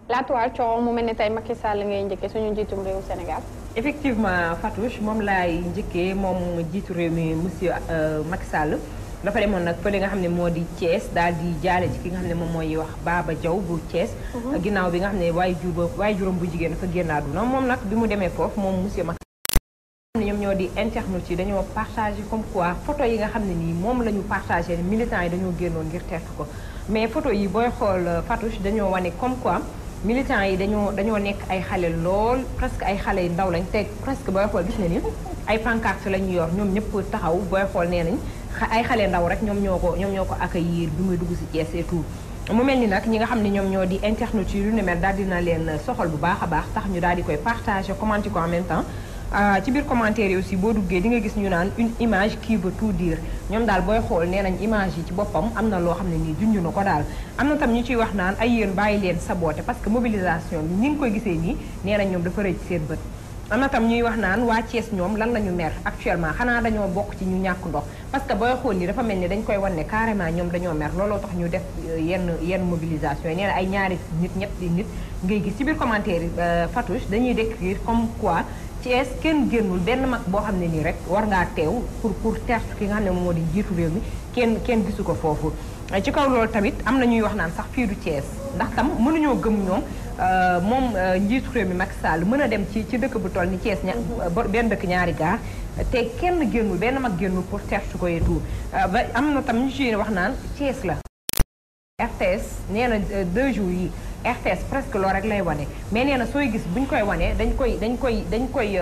La toile coow mu mel ni tey Macky Sall ngay njëkkee suñu njiitum réew Sénégal. effectivement Fatouche moom laay njëkkee moom jiitu réew mi monsieur Macky Sall dafa demoon nag fële nga xam ne moo di Thiès daal di jaale ci ki nga xam ne moom mooy wax Baba Diaw bu Thiès. ginnaaw bi nga xam ne waaye juróom bu jigéen dafa génn àdduna moom nag bi mu demee foofu moom monsieur Macky Sall ñoom ñoo di internautes yi dañoo partagé comme quoi photo yi nga xam ne nii moom la ñu partagé militants yi dañoo génnoon ngir teertu ko mais photo yi booy xool Fatouche dañoo wane comme quoi militants yi dañoo nekk ay xale lool presque ay xale yu ndaw lañ te presque booy xool gis nga ni ay pancarte lañu yor ñoom ñëpp taxaw booy xool nee nañ ay xale ndaw rek ñoom ñoo ko accueillir bi muy dugg ci Thiès et tout mu mel ni nag ñi nga xam ne ñoom ñoo di internautes yi lu ne mel daal dina leen soxal bu baax a baax tax ñu daal di koy partager commenter ko en même temps ci biir commentaire yi aussi boo duggee di nga gis ñu naan une image qui veut tout dire ñoom daal booy xool nee nañ image yi ci boppam am na loo xam ne nii junj na ko daal am na tam ñu ciy wax naan ay yéen bàyyi leen saboté parce que mobilisation bi ni nga koy gisee nii nee nañ ñoom dafa rëy ci seen bët am na tam ñuy wax naan waa Thiès ñoom lan la ñu mer actuellement xanaa dañoo bokk ci ñu ñàkk ndox parce que booy xool ni dafa mel ni dañ koy wan ne carrément ñoom dañoo mer looloo tax ñu def yenn mobilisation yi nee na ay ñaari nit ñetti nit ngay gis ci biir commentaire yi Fatouche dañuy décrire comme quoi Thiès kenn génnul benn mag boo xam ne nii rek war ngaa teew pour tertu ki nga xam ne moom moo di jiitu réew mi kenn gisu ko foofu ci kaw loolu tamit am na ñuy wax naan sax fii du Thiès ndax tam mënuñoo gëm ñoom moom njiitu réew mi Macky Sall mën a dem ci dëkk bu toll ni Thiès benn dëkk ñaari gaar te kenn génnul benn mag génnul pour tertu ko et tout ba am na tam ñu ci wax naan Thiès la RTS nee na 2 jours yi RTS presque loolu rek lay wane mais nee na sooy gis buñ koy wane dañ koy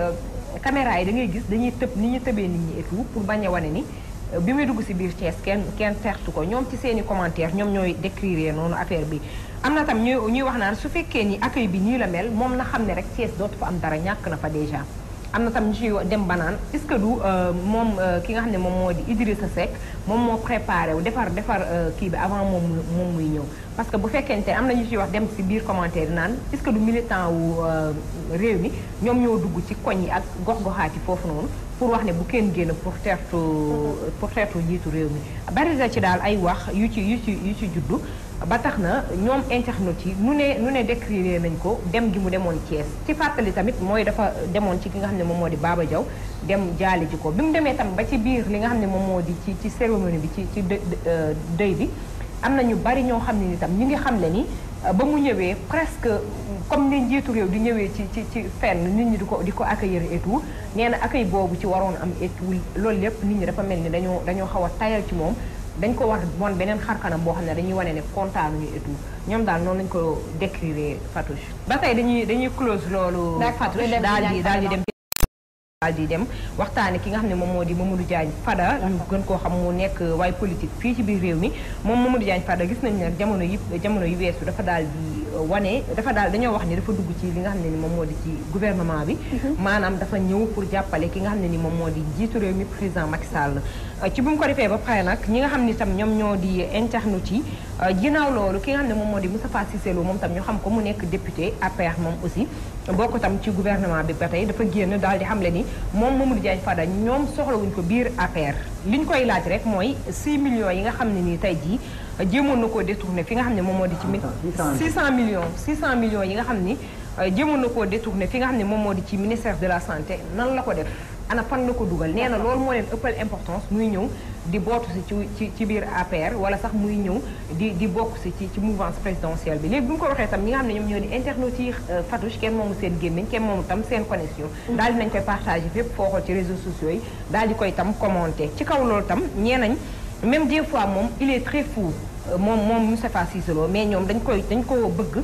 caméra yi da ngay gis dañuy tëb ni ñu tëbee nit ñi et tout pour bañ a wane ni bi muy dugg ci biir Thiès kenn tertu ko ñoom ci seeni commentaire ñoom ñooy décrire noonu affaire bi am na tam ñuy wax naan su fekkee ni accueil bi nii la mel moom na xam ne rek Thiès dootu fa am dara ñàkk na fa déjà am na tam ñu ci dem banaan est-ce que du moom ki nga xam ne moom moo di Idrissa Seck moom moo préparé wu defar kii bi avant moom muy ñëw parce que bu fekkente am na ñu ciy wax dem ci biir commentaire naan est-ce que du militant wu réew mi ñoom ñoo dugg ci koñ yi ak gox-goxaat yi foofu noonu pour wax ne bu kenn génn pour teertu jiitu réew mi bari na ci daal ay wax yu ci juddu ba tax na ñoom internautes yi nu ne décrire nañ ko dem gi mu demoon Thiès ci fàttali tamit mooy dafa demoon ci ki nga xam ne moom moo di Baba Diaw dem jaale ji ko bi mu demee tam ba ci biir li nga xam ne moom moo di ci cérémonie bi ci dëy bi am na ñu bari ñoo xam ne ni tam ñu ngi xam le ni ba mu ñëwee presque comme ni njiitu réew di ñëwee ci fenn nit ñi di ko accueillir et tout nee na accueil boobu ci waroon am et tout loolu lépp nit ñi dafa mel ni dañoo xaw a tayal ci moom dañ ko war woon beneen xarkanam boo xam ne dañuy wane ne kontaanuñu et tout ñoom daal noonu lañ ko décrire Fatouche ba tey dañuy close loolu Fatouche daal di dem waxtaane ki nga xam ne moom moo di Mamadou Diagne Fada ñu gën koo xam mu nekk waay politique fii ci biir réew mi moom Mamadou Diagne Fada gis nañu nag jamono yu weesu dafa daal di wane dañoo wax ni dafa dugg ci li nga xam ne ni moom moo di ci gouvernement bi maanaam dafa ñëw pour jàppale ki nga xam ne ni moom moo di jiitu réew mi président Macky Sall ci bu mu ko defee ba pare nag ñi nga xam ni tam ñoom ñoo di internautes yi ginnaaw loolu ki nga xam ne moom moo di Moustapha Cissé Lo moom tam ñu xam ko mu nekk député APR moom aussi bokk tam ci gouvernement bi ba tey dafa génn daal di xamle ni moom Mamadou Diagne Fada ñoom soxlawuñ ko biir APR li ñu koy laaj rek mooy 6 millions yi nga xam ne nii tey jii jéemoon na koo détourné fi nga xam ne moom moo di ci 600 millions yi nga xam ni jéemoon na koo détourné fi nga xam ne moom moo di ci ministère de la santé nan la ko def ana fan la ko dugal nee na loolu moo leen ëppal importance muy ñëw di bootu si ci biir APR wala sax muy ñëw di bokk si ci mouvance présidentielle bi léegi bu ñu ko waxee tam ñi nga xam ne ñoom ñoo di internautes yi Fatouche kenn moomu seen gémmiñ kenn moomu tam seen connexion daal di nañ koy partagé fépp foo xool ci réseaux sociaux yi daal di koy tam commenté ci kaw loolu tam ñee nañ même des fois moom il est très fou moom Moustapha Cissé Lo mais ñoom dañ ko bëgg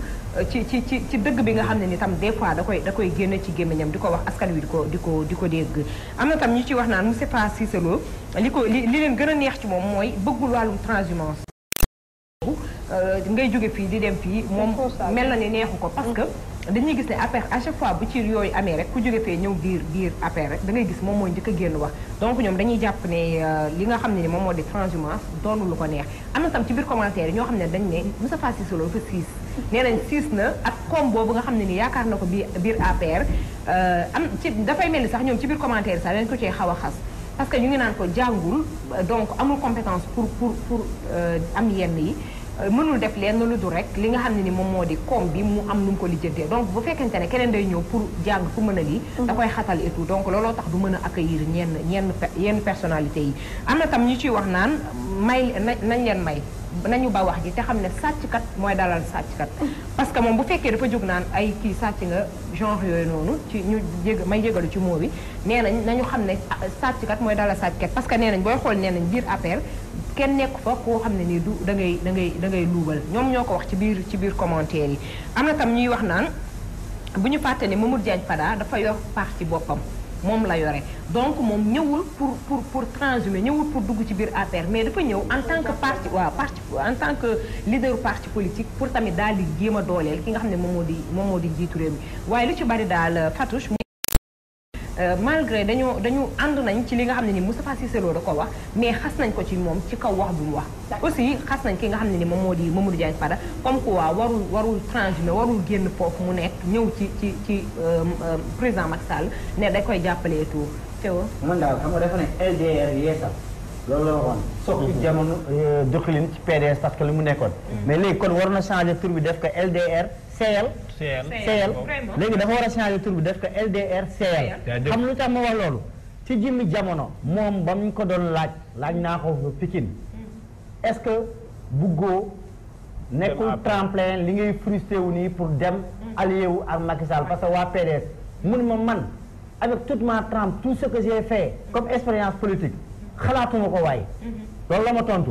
ci dëgg bi nga xam ne ni tam des fois da koy génne ci gémmiñam di ko wax askan wi di ko dégg am na tam ñu ci wax naan Moustapha Cissé Lo li leen gën a neex ci moom mooy bëggul wàllum transhumance ngay jóge fii di dem fii moom mel na ni neexu ko parce que dañuy gis ne APR à chaque fois bu ci yooyu amee rek ku jóge fee ñëw biir APR rek da ngay gis moom mooy njëkk a génn wax donc ñoom dañuy jàpp ne li nga xam ne ni moom moo di transhumance doonu lu ko neex am na tam ci biir commentaire yi ñoo xam ne dañ ne Moustapha Cissé Lo dafa siis nee nañ siis na ak koom boobu nga xam ne ni yaakaar na ko biir APR dafay mel ni sax ñoom ci biir commentaire sax dañ ko cee xaw a xas parce que ñu ngi naan ko jàngul donc amul compétence pour am yenn yi mënul def leen lu dul rek li nga xam ne ni moom moo di koom bi mu am nu mu ko lijjantee donc bu fekkente ne keneen day ñëw pour jàng pour mën a lii da koy xatal et tout donc looloo tax du mën a accueillir yenn personnalité yi am na tam ñu ciy wax naan nañ leen may nañu ba wax ji te xam ne sàcckat mooy dalal sàcckat parce que moom bu fekkee dafa jóg naan ay kii sàcc nga genre yooyu noonu ci ñu may jégalu ci moo bi nee nañ nañu xam ne sàcckat mooy dalal sàcckat parce que nee nañ booy xool nee nañ biir APR kenn nekk fa koo xam ne nii du da ngay luubal ñoom ñoo ko wax ci biir commentaire yi am na tam ñuy wax naan bu ñu fàtte ne Mamadou Diagne Fada dafa yor parti boppam moom la yore donc moom ñëwul pour transhumer ñëwul pour dugg ci biir APR mais dafa ñëw en tant que parti en tant que leader parti politique pour tamit daal di jéem a dooleel ki nga xam ne moom moo di jiitu réew mi waaye lu ci bari daal Fatouche malgré dañu ànd nañ ci li nga xam ne ni Moustapha Cissé Lo da ko wax mais xas nañ ko ci moom ci kaw wax bu mu wax aussi xas nañ ki nga xam ne ni moom moo di Mamadou Diagne Fada comme quoi warul transhumer warul génn foofu mu nekk ñëw ci président Macky Sall ne da koy jàppale tout teewa man daal xam nga dafa ne LDR yeesal loolu la waxoon soppi jamono doxalin ci PDS parce que li mu nekkoon mais léegi kon war na changer tur bi def ko LDR CL léegi dafa war a changer tur bi def ko LDR CL xam lu tax ma wax loolu ci jimmi jamono moom ba mu ko doon laaj naa ko Pikine est-ce que buggoo nekkul tremplin li ngay frustré wu nii pour dem allié wu ak Macky Sall parce que waa PDS mun ma man avec toute ma trempe tout ce que j'ai fait comme expérience politique xalaatuma ko waaye loolu la ma tontu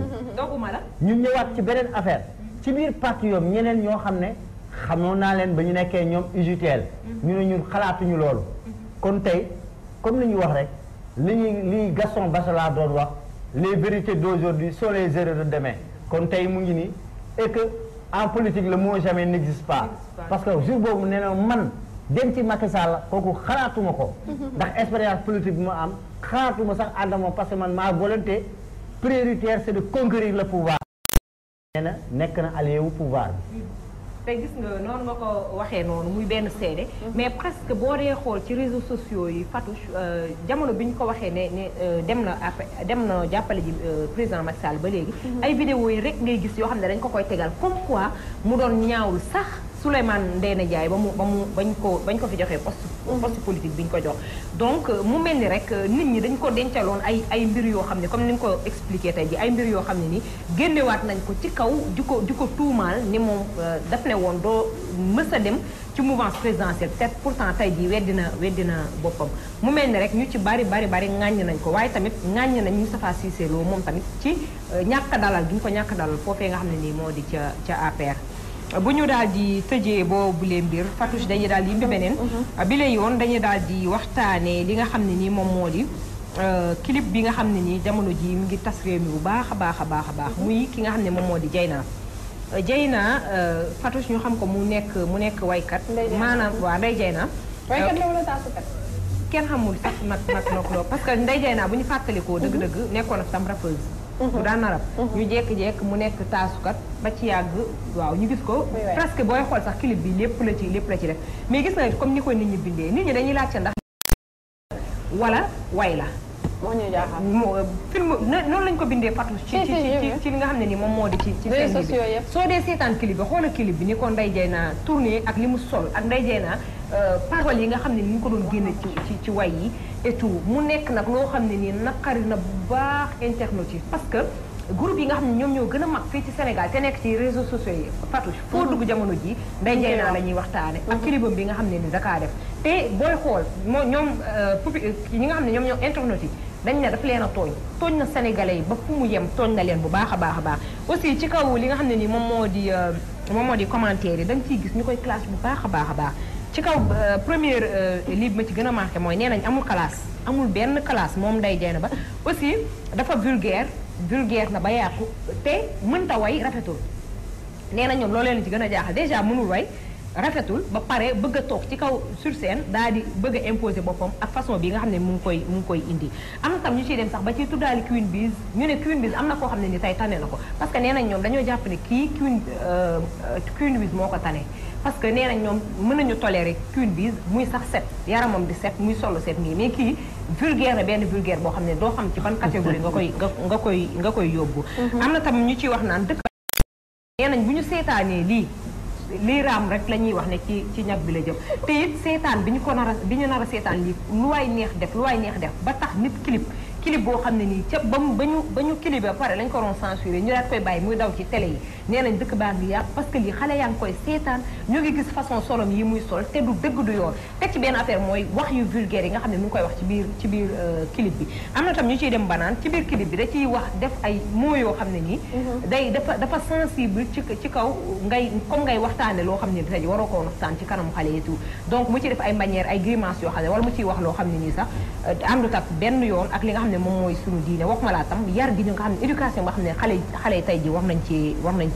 ñu ñëwaat ci beneen affaire ci biir parti yoom ñeneen ñoo xam ne xamoon naa leen ba ñu nekkee ñoom UJTL ñu ne ñun xalaatuñu loolu kon tey comme li ñu wax rek li Gaston Bachelard doon wax les vérités d'aujourd'hui sont les erreurs de demain kon tey mu ngi nii et que en politique le mot jamais n'existe pas parce que jour boobu nee na man dem ci Macky Sall kooku xalaatuma ko ndax expérience politique bi ma am xalaatuma sax ànd moom parce que man ma volonté prioritaire c'est de conquérir le pouvoir nee na nekk na allié wu pouvoir bi te gis nga noonu nga ko waxee noonu muy benn seede mais presque boo dee xool ci réseaux sociaux yi Fatouche jamono bi ñu ko waxee ne dem na jàppale ji président Macky Sall ba léegi ay vidéo yi rek ngay gis yoo xam ne dañ ko koy tegal comme quoi mu doon ñaawul sax Souleymane Ndéné Ndiaye bañ ko fi joxee poste politique bi ñu ko jox donc mu mel ni rek nit ñi dañ ko dencaloon ay mbir yoo xam ne comme ni nga ko expliqué tey ji ay mbir yoo xam ne ni génnewaat nañ ko ci kaw di ko tuumaal ni moom daf ne woon doo mës a dem ci mouvance présidentielle peut-être pourtant tey jii weddina boppam mu mel ni rek ñu ci bari ŋàññ nañ ko waaye tamit ŋàññ nañ Moustapha Cissé Lo moom tamit ci ñàkk dalal gi ñu ko ñàkk dalal foofee nga xam ne nii moo di ca APR bu ñu daal di tëjee boobu lee mbir Fatouche dañuy daal di indi beneen bi la yoon dañuy daal di waxtaanee li nga xam ne nii moom moo di clip bi nga xam ne nii jamono ji mi ngi tas réew mi bu baax a baax muy ki nga xam ne moom moo di Dieyna Fatouche ñu xam ko mu nekk waykat maanaam waaw Ndeye Dieyna waykat la wala taasukat kenn xamul sax nag parce que Ndeye Dieyna bu ñu fàttalikoo dëgg-dëgg nekkoon na tam rappeuse bu daan narab ñu jekk-jekk mu nekk taasukat ba ci yàgg waaw ñu gis ko presque booy xool sax clip bi lépp la ci def mais gis na comme ni ko nit ñi bindee nit ñi dañuy laajte ndax wala way la moo ñu jaaxal film noonu lañ ko bindee Fatou ci li nga xam ne ni moom moo di ci seen bi soo dee seetaan clip bi xoola clip bi ni ko Ndeye Dieyna tourné ak li mu sol ak Ndeye Dieyna paroles yi nga xam ne ni ñu ko doon génne ci way yi et tout mu nekk nag loo xam ne nii naqari na bu baax internautes yi parce que groupe yi nga xam ne ñoom ñoo gën a mag fii ci Sénégal te nekk ci réseaux sociaux yi Fatou foo dugg jamono ji Ndeye Dieyna la ñuy waxtaane ak clipam bi nga xam ne ni dakaa def te booy xool ñoom ñi nga xam ne ñoom ñoo internautes yi dañ ne daf leen a tooñ na sénégalais yi ba fu mu yem tooñ na leen bu baax a baax aussi ci kaw li nga xam ne ni moom moo di commentaire yi da nga ciy gis ñu koy clash bu baax a baax ci kaw première lii bi ma ci gën a marqué mooy nee nañ amul benn classe moom Ndeye Dieyna ba aussi dafa vulgaire na ba yàqu te mënta way rafetul nee na ñoom loolu leen ci gën a jaaxal déjà mënul way rafetul ba pare bëgg a toog ci kaw sur scène daal di bëgg a imposer boppam ak façon bi nga xam ne mu ngi koy indi am na tam ñu ciy dem sax ba ci tuddaali Queen Biz ñu ne Queen Biz am na koo xam ne ni tey tane na ko parce que nee nañ ñoom dañoo jàpp ne kii Queen Biz moo ko tane parce que nee nañ ñoom mën nañu tolérer Queen Biz muy sax set yaramam di set muy solo set nii mais kii vulgaire na benn vulgaire boo xam ne doo xam ci ban catégorie nga koy yóbbu am na tam ñu ciy wax naan dëkk nee nañ bu ñu seetaanee lii raam rek la ñuy wax ne ci ñag bi la jëm te it seetaan bi ñu nar a seetaan lii lu waay neex def ba tax nit clip boo xam ne nii ca ba ñu clip ba pare lañ ko doon censuré ñu daat koy bàyyi muy daw ci télé yi nee nañ dëkk baa ngi yàq parce que lii xale yaa ngi koy seetaan ñu ngi gis façon solom yi muy sol te du dëgg du yoon teg ci benn affaire mooy wax yu vulgaire yi nga xam ne mu ngi koy wax ci biir clip bi am na tam ñu ciy dem banaan ci biir clip bi da ciy wax def ay mots yoo xam ne nii dafa sensible ci kaw ngay waxtaane loo xam ne tey waroo ko waxtaan ci kanam xale yi tout donc mu ci def ay manière ay grimaces yoo xam ne wala mu ciy wax loo xam ne nii sax àndut ak benn yoon ak li nga xam ne moom mooy sunu diine wax ma laa tam yar gi ñu nga xam ne éducation boo xam ne xale yi tey ji war nañ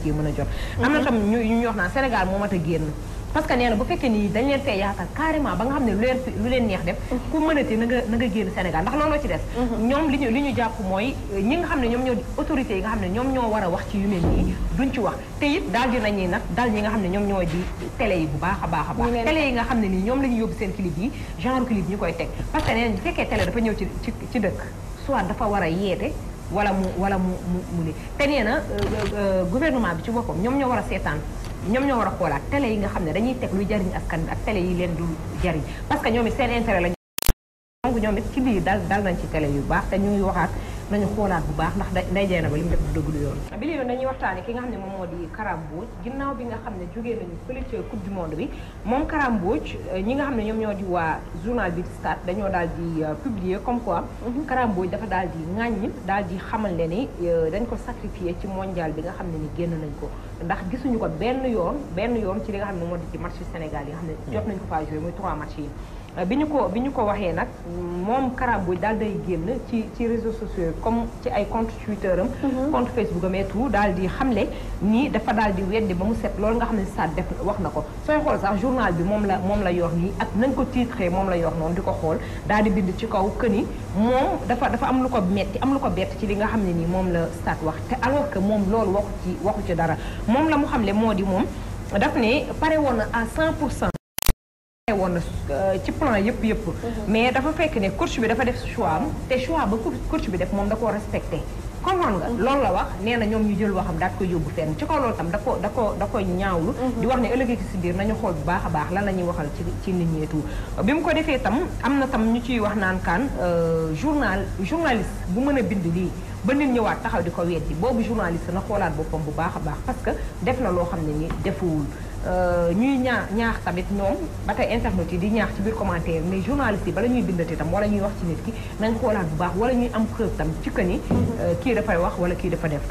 ci mën a jot am na tam ñu wax naan Sénégal moo mat a génn parce que nee na bu fekkee nii dañ leen fee yaatal carrément ba nga xam ne lu leen neex def ku mënati na nga génn Sénégal ndax looloo ci des ñoom li ñu jàpp mooy ñi nga xam ne ñoom ñoo autorités yi nga xam ne ñoom ñoo war a wax ci yu mel nii duñ ci wax te it daal di nañuy nag daal ñi nga xam ne ñoom ñoo di télé yi bu baax a baax télé yi nga xam ne nii ñoom la ñu yóbbu seen clip yi genre clip ñu koy teg parce que nee na bu fekkee télé dafa ñëw ci dëkk soit dafa war a yeete wala mu ne te nee na gouvernement bi ci boppam ñoom ñoo war a seetaan ñoom ñoo war a xoolaat télé yi nga xam ne dañuy teg luy jariñ askan bi ak télé yi leen dul jariñ parce que ñoom it seen intérêt lañu donc ñoom it ci lii dal nañ ci télé yu baax te ñu ngi waxaat nañu xoolaat bu baax ndax nday jey na ba li mu def dëgg lu yoon bi li yoon dañuy waxtaane ki nga xam ne moom moo di Kara Mbodj ginnaaw bi nga xam ne jógee nañu fële ca coupe du monde bi moom Kara Mbodj ñi nga xam ne ñoom ñoo di waa journal bi Stades dañoo daal di publier comme quoi Kara Mbodj dafa daal di ŋàññ daal di xamal le ni dañ ko sacrifié ci mondial bi nga xam ne ni génn nañ ko ndax gisuñu ko benn yoon ci li nga xam ne moo di ci match Sénégal yi nga xam ne jot nañ ko faa joué muy 3 match yi bi ñu ko waxee nag moom Kara Mbodj daal day génn ci réseaux sociaux comme ci ay compte Twitter am compte Facebook am et tout daal di xamle nii dafa daal di weddi ba mu set loolu nga xam ne Stades def wax na ko sooy xool sax journal bi moom la yor nii ak nañ ko titré moom la yor noonu di ko xool daal di bind ci kaw que ni moom dafa am lu ko metti am lu ko bett ci li nga xam ne nii moom la Stades wax te alors que moom loolu waxu ci dara moom la mu xamle moo di moom daf ne pare woon na à 100% woon na ci plan yëpp mais dafa fekk ne coach bi dafa def choix am te choix ba coach bi def moom da koo respecté comprendre nga loolu la wax nee na ñoom ñu jël waxam daal koy yóbbu fenn ci kaw loolu tam da koy ñaawlu di wax ne ëllëgee si biir nañu xool bu baax a baax lan la ñuy waxal ci nit ñi et tout bi mu ko defee tam am na tam ñu ciy wax naan kaan journaliste bu mën a bind lii ba nit ñëwaat taxaw di ko weddi boobu journaliste na xoolaat boppam bu baax a baax parce que def na loo xam ne ni defuwul ñuy ñaax tamit ñoom ba tey internet yi di ñaax ci biir commentaire mais journaliste yi bala ñuy bindati tam wala ñuy wax ci nit ki nañ xoolaat bu baax wala ñuy am preuve tam ci que ni kii dafay wax wala kii dafa def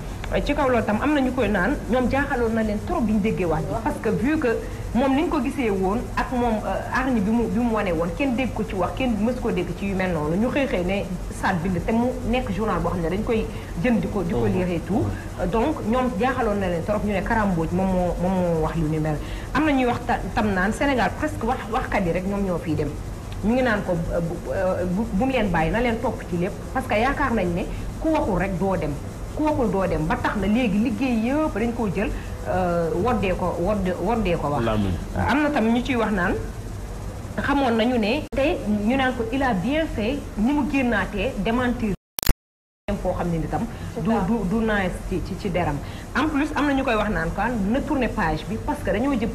ci kaw loolu tam am na ñu koy naan ñoom jaaxaloon na leen trop bi ñu déggee wax ji parce que vu que moom ni ñu ko gisee woon ak moom arñi bi mu wane woon kenn dégg ko ci wax kenn mës ko dégg ci yu mel noonu ñu xëy ne Stades bind te mu nekk journal boo xam ne dañ koy jënd di ko lire et tout donc ñoom jaaxaloon na leen trop ñu ne Kara Mbodj moom moo wax lu ni mel am na ñuy wax tam naan Sénégal presque waxkat yi rek ñoom ñoo fiy dem ñu ngi naan ko bu mu leen bàyyi na leen topp ci lépp parce que yaakaar nañ ne ku waxul rek doo dem ba tax na léegi liggéey yëpp dañ koo jël woddee ko wax am na tam ñu ciy wax naan xamoon nañu ne te ñu naan ko il a bien fait ni mu génnaatee démentir foo xam ne ni tam du nice ci deram en plus am na ñu koy wax naan quoi na tourner page bi parce que dañoo jub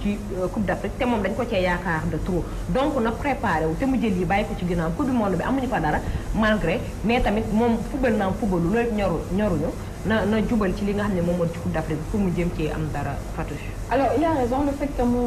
ci Coupe d'Afrique te moom dañ ko cee yaakaar de trop donc na préparé wu te mu jël yi bàyyi ko ci ginnaaw Coupe du monde bi amuñu fa dara malgré mais tamit moom fubal naam fubalu loolu ñoruñu na jubal ci li nga xam ne moom moo ci Coupe d'Afrique pour mu jëm cee am dara Fatouche. alors il a raison le fait que mu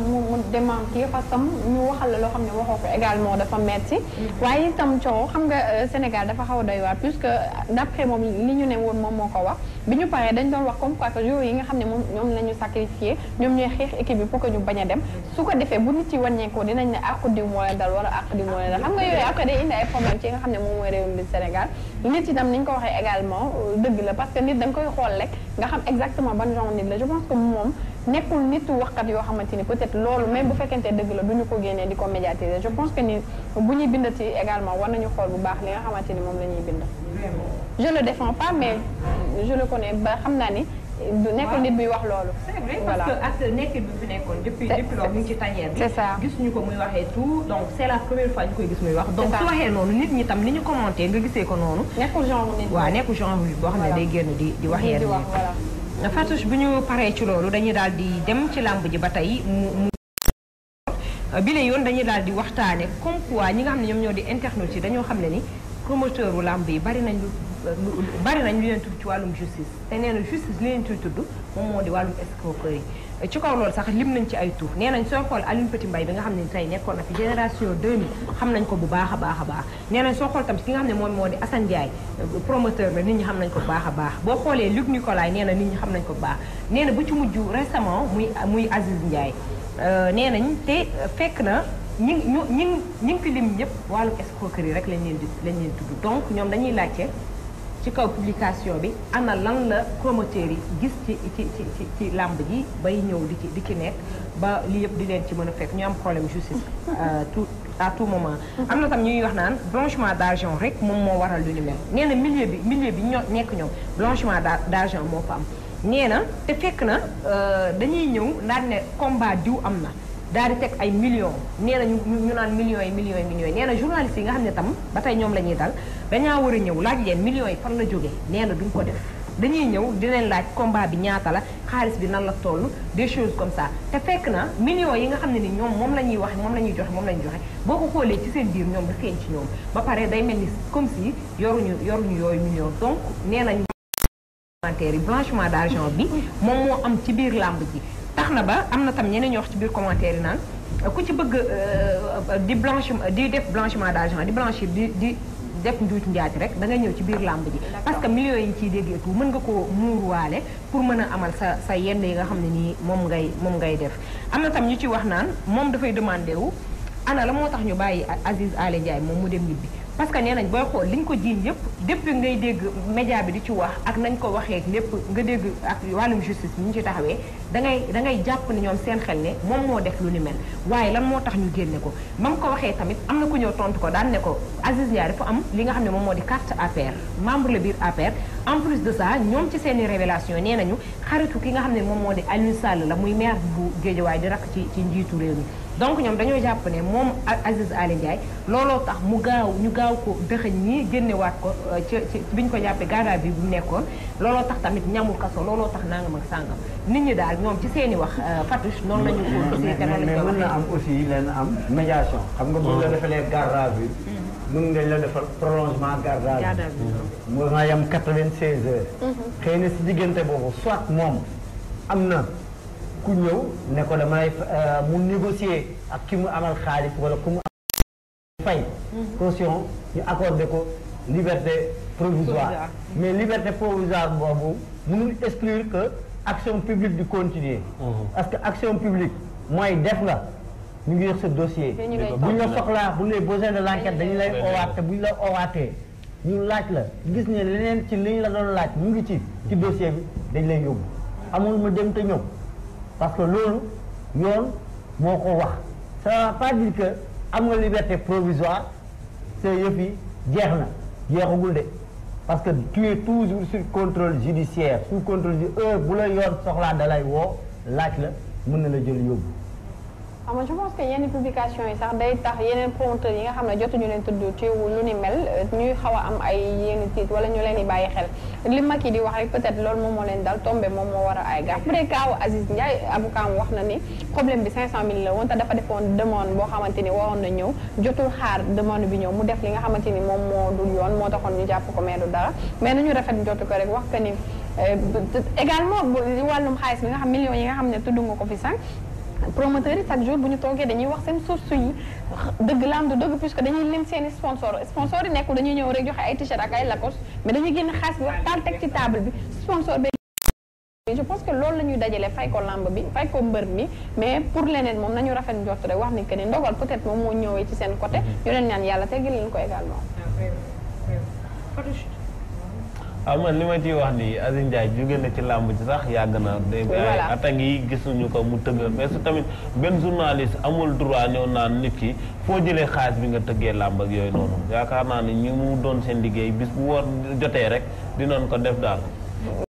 démentir parce que ñu waxal la loo xam ne waxoo ko également dafa metti waaye itam coow xam nga Sénégal dafa xaw a doy waar puisque d'après moom li ñu ne woon moom moo ko wax bi ñu paree dañ doon wax comme quoi que joueurs yi nga xam ne ñoom la ñu sacrifié ñoom ñooy xeex équipe bi pour que ñu bañ a dem su ko defee bu nit yi wàññeekoo dinañ ne àqu diw moo leen dal wala àqu diw moo leen dal xam nga yooyu après day indi ay problème ci nga xam ne moom mooy réewum bi Sénégal nit itam ni ñu ko waxee également dëgg la parce que nit da nga koy xool rek nga xam exactement ban genre nit la je pense que moom nekkul nitu waxkat yoo xamante ni peut-être loolu même bu fekkente dëgg la du ñu ko génnee di ko médiatiser je pense que ni bu ñuy bindati également war nañu xool bu baax li nga xamante ni moom la ñuy bind je le défends pas mais je le connais ba xam naa ni nekkul nit buy wax loolu. c'est vrai parce que ak nekk bi fi nekkoon depuis loolu mu ngi ci tanière bi. c'est ça gisuñu ko muy waxee tout donc c'est la première fois ñu koy gis muy wax. donc su waxee noonu nit ñi tam ni ñu commenté nga gisee ko noonu. nekkul genre nit waaw nekkul genre nit boo xam ne day génn di wax yenn voilà. Fatouche bu ñu paree ci loolu dañuy daal di dem ci làmb ji ba tey bi la yoon dañuy daal di waxtaane comme quoi ñi nga xam ne ñoom ñoo di internautes yi dañoo xam ne ni promoteur u làmb yi bari nañ lu leen tudd ci wàllum justice te nee na justice li leen tudd moom moo di wàllum escroquerie ci kaw loolu sax lim nañ ci ay tur nee nañ soo xool Alioune Petit Mbaye bi nga xam ne tey nekkoon na fi génération 2000 xam nañ ko bu baax a baax a baax nee nañ soo xool tam ci ki nga xam ne moom moo di Assane Ndiaye promoteur la nit ñi xam nañ ko bu baax a baax boo xoolee Luc Nicolaï nee na nit ñi xam nañ ko bu baax nee na bu ci mujj récemment muy Aziz Ndiaye nee nañ te fekk na ñi fi lim ñëpp wàllum escroquerie rek lañ leen tudd donc ñoom dañuy laajte ci kaw publication bi ana lan la promoteur yi gis ci làmb ji bay ñëw di ci nekk ba li yëpp di leen ci mën a fekk ñu am problème justice à tout moment. am na tam ñuy wax naan blanchiment d'argent rek moom moo waral lu ni mel nee na milieu bi ñoo nekk ñoom blanchiment d'argent moo fa am nee na te fekk na dañuy ñëw daan ne combat diw am na daal di teg ay millions nee na ñu naan millions yi nee na journalistes yi nga xam ne tam ba tey ñoom la ñuy dal dañaa war a ñëw laaj leen millions yi fan la jógee nee na duñ ko def dañuy ñëw di leen laaj combat bi ñaata la xaalis bi nan la toll des choses comme ça te fekk na millions yi nga xam ne ni ñoom moom la ñuy wax moom la ñuy joxe boo ko xoolee ci seen biir ñoom da feeñ ci ñoom ba pare day mel ni comme si yoruñu yooyu millions donc nee nañu commentaire yi blanchiment d'argent bi moom moo am ci biir làmb ji tax na ba am na tam ñeneen ñu wax ci biir commentaire yi naan ku ci bëgg di def blanchiment d'argent di blanchir di def njuuj njaaj rek da nga ñëw ci biir làmb ji parce que millions yi ñu ciy déggee tout mën nga koo muuruwaale pour mën a amal sa yenn yi nga xam ne nii moom ngay def am na tam ñu ci wax naan moom dafay demandé wu ana la moo tax ñu bàyyi Aziz Aly Ndiaye moom mu dem ñibbi parce que nee nañ booy xool liñ ko jiiñ yëpp depuis ngay dégg média bi di ci wax ak nañ ko waxee lépp nga dégg ak wàllum justice bi ñu ci taxawee da ngay jàpp ne ñoom seen xel ne moom moo def lu ni mel waaye lan moo tax ñu génne ko ba mu ko waxee tamit am na ku ñëw tontu ko daan ne ko Aziz Ndiaye dafa am li nga xam ne moom moo di carte APR membre la biir APR en plus de ça ñoom ci seeni révélation nee nañu xaritu ki nga xam ne moom moo di Aliou Sall la muy maire bu Guédiawaye di rakk ci njiitu réew mi donc ñoom dañoo jàpp ne moom Aziz Aly Ndiaye looloo tax ñu gaaw ko dëxëñ ñi génnewaat ko ci biñ ko jàppee garda bi bu nekkoon looloo tax tamit ñamul kaso looloo tax nangam ak sàngam nit ñi daal ñoom ci seeni wax Fatouche noonu lañu ko gisee te noonu lañu ko waxee. mais mën na am aussi leen am médiation xam nga bu la defalee garda bi mën nga la defal prolongement garda bi mu nga yam 96 heures xëy na si diggante boobu soit moom am na ku ñëw ne ko damay mu négocier ak ki mu amal xaalis wala ku mu fay caution ñu accordé ko liberté provisoire mais liberté provisoire boobu mënul exclure que action publique di continuer parce que action publique mooy def nga ñu ngi yor sa dossier buñ la soxlaa bu ñu lay besoin de l'enquête dañu lay oowaat te bu ñu la oowaatee ñu laaj la gis ne leneen ci li ñu la doon laaj mu ngi ci dossier bi dañ lay yóbbu amul ma dem te ñëw parce que loolu yoon moo ko wax ça ne veut pas dire que am nga liberté provisoire te yëf yi jeex na jeexagul de parce que tu es toujours sur contrôle judiciaire sous contrôle bu la yoon soxlaa da lay woo laaj la mën na la jël yóbbu. xam nga je pense que yenn publication yi sax day tax yeneen promoteurs yi nga xam ne jotuñu leen tudd ci lu ni mel ñuy xaw a am ay yenn tiit wala ñu leen di bàyyi xel li ma kii di wax rek peut-être loolu moom moo leen dal tombé moom moo war a ay gaaf bu dee kaawu Aziz Ndiaye avocat wax na ni problème bi 500000 la woon te dafa defoon demande boo xamante ni waroon na ñëw jotul xaar demande bi ñëw mu def li nga xamante ni moom moo dul yoon moo taxoon ñu jàpp ko mais du dara mais nañu rafet jotu ko rek wax que ni également wàllum xaalis bi nga xam millions yi nga xam ne tudd nga ko fi sànq promoteurs yi chaque jour bu ñu toogee dañuy wax seen source yi dëgg la am du dëgg puisque dañuy lim seen i sponsor yi nekkul dañuy ñëw rek joxe ay t-shirt ak ay Lacoste mais dañuy génn xaalis bi waxtaan teg ci table bi sponsor bi je pense que loolu la ñuy dajale fay ko lamb bi fay ko mbër mi mais pour leneen moom nañu rafet njort rek wax ni que ni ndogal peut-être moom moo ñëwee ci seen côté ñu leen ñaan yàlla teggil leen ko également man li ma ciy wax ni Aziz Ndiaye jóge na ci làmb ci sax yàgg na ay at a ngi gisuñu ko mu tëgg mais su tamit benn journaliste amul droit ñëw naan nit ki foo jëlee xaalis bi nga tëggee làmb ak yooyu noonu yaakaar naa ni ñu mu doon seen liggéey bis bu war jotee rek dinañ ko def daal